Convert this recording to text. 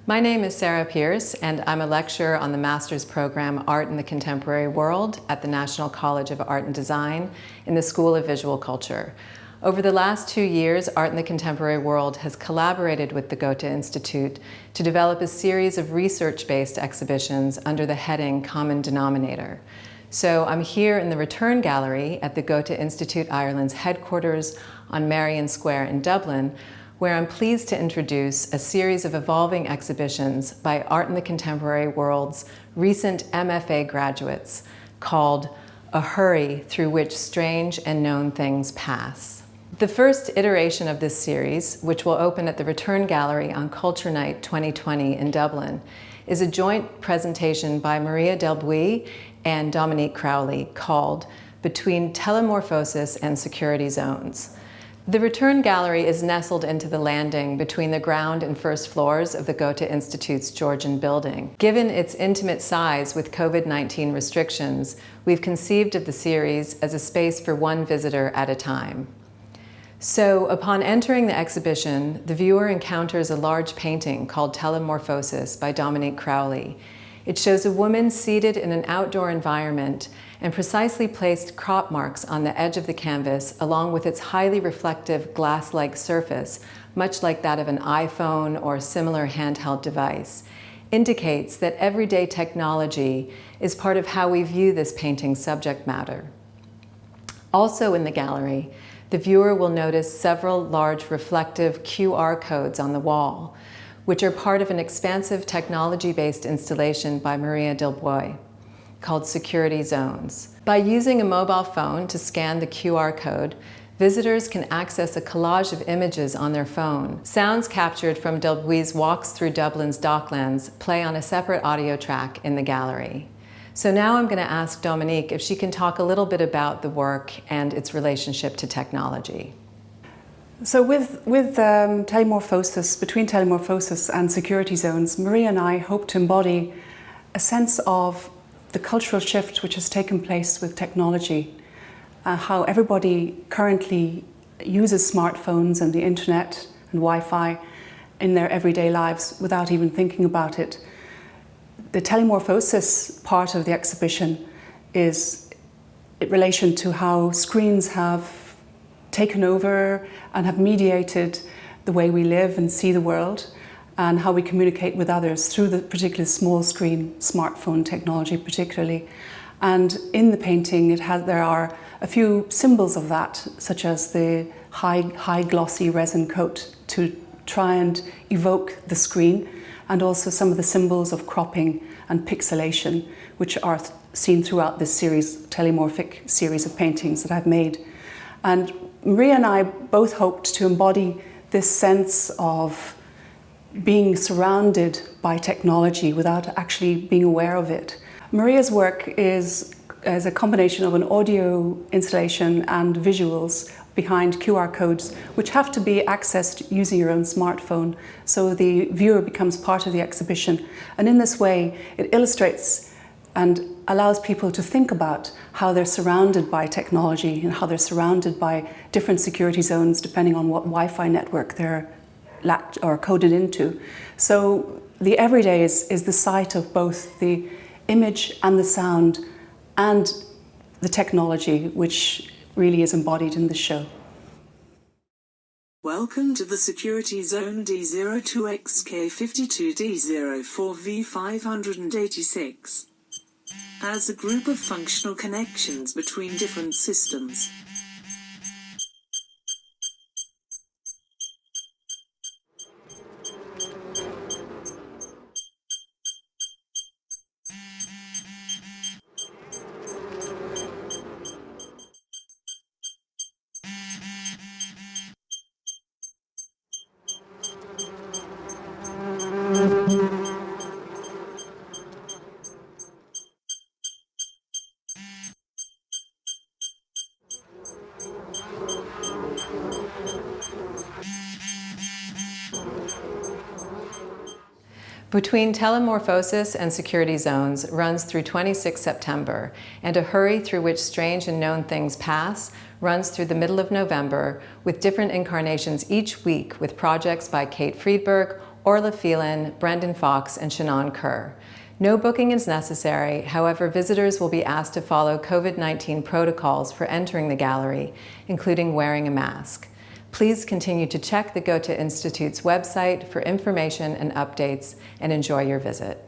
My name is Sarah Pierce, and I'm a lecturer on the master's program Art in the Contemporary World at the National College of Art and Design in the School of Visual Culture. Over the last 2 years, Art in the Contemporary World has collaborated with the Goethe Institute to develop a series of research-based exhibitions under the heading Common Denominator. So I'm here in the Return Gallery at the Goethe Institute Ireland's headquarters on Merrion Square in Dublin, where I'm pleased to introduce a series of evolving exhibitions by Art in the Contemporary World's recent MFA graduates called A Hurry Through Which Strange and Known Things Pass. The first iteration of this series, which will open at the Return Gallery on Culture Night 2020 in Dublin, is a joint presentation by Maria Delbuy and Dominique Crowley called Between Telemorphosis and Security Zones. The Return Gallery is nestled into the landing between the ground and first floors of the Goethe Institute's Georgian building. Given its intimate size with COVID-19 restrictions, we've conceived of the series as a space for one visitor at a time. So, upon entering the exhibition, the viewer encounters a large painting called Telemorphosis by Dominique Crowley. It shows a woman seated in an outdoor environment and precisely placed crop marks on the edge of the canvas along with its highly reflective glass-like surface, much like that of an iPhone or similar handheld device, indicates that everyday technology is part of how we view this painting's subject matter. Also in the gallery, the viewer will notice several large reflective QR codes on the wall, which are part of an expansive technology-based installation by Maria Delbuy called Security Zones. By using a mobile phone to scan the QR code, visitors can access a collage of images on their phone. Sounds captured from Delbuy's walks through Dublin's docklands play on a separate audio track in the gallery. So now I'm going to ask Dominique if she can talk a little bit about the work and its relationship to technology. So with telemorphosis, between telemorphosis and security zones, Maria and I hope to embody a sense of the cultural shift which has taken place with technology, how everybody currently uses smartphones and the internet and Wi-Fi in their everyday lives without even thinking about it. The telemorphosis part of the exhibition is in relation to how screens have taken over and have mediated the way we live and see the world and how we communicate with others through the particular small screen smartphone technology particularly. And in the painting there are a few symbols of that, such as the high glossy resin coat to try and evoke the screen, and also some of the symbols of cropping and pixelation, which are seen throughout this telemorphic series of paintings that I've made. And Maria and I both hoped to embody this sense of being surrounded by technology without actually being aware of it. Maria's work is a combination of an audio installation and visuals behind QR codes, which have to be accessed using your own smartphone, so the viewer becomes part of the exhibition. And in this way, it illustrates and allows people to think about how they're surrounded by technology and how they're surrounded by different security zones depending on what Wi-Fi network they're or coded into. So the everyday is the site of both the image and the sound and the technology, which really is embodied in the show. Welcome to the Security Zone D02XK52D04V586. As a group of functional connections between different systems. Between Telemorphosis and Security Zones runs through 26 September, and A Hurry Through Which Strange and Known Things Pass runs through the middle of November, with different incarnations each week with projects by Kate Friedberg Orla Phelan, Brendan Fox, and Shannon Kerr. No booking is necessary, however, visitors will be asked to follow COVID-19 protocols for entering the gallery, including wearing a mask. Please continue to check the Goethe Institute's website for information and updates, and enjoy your visit.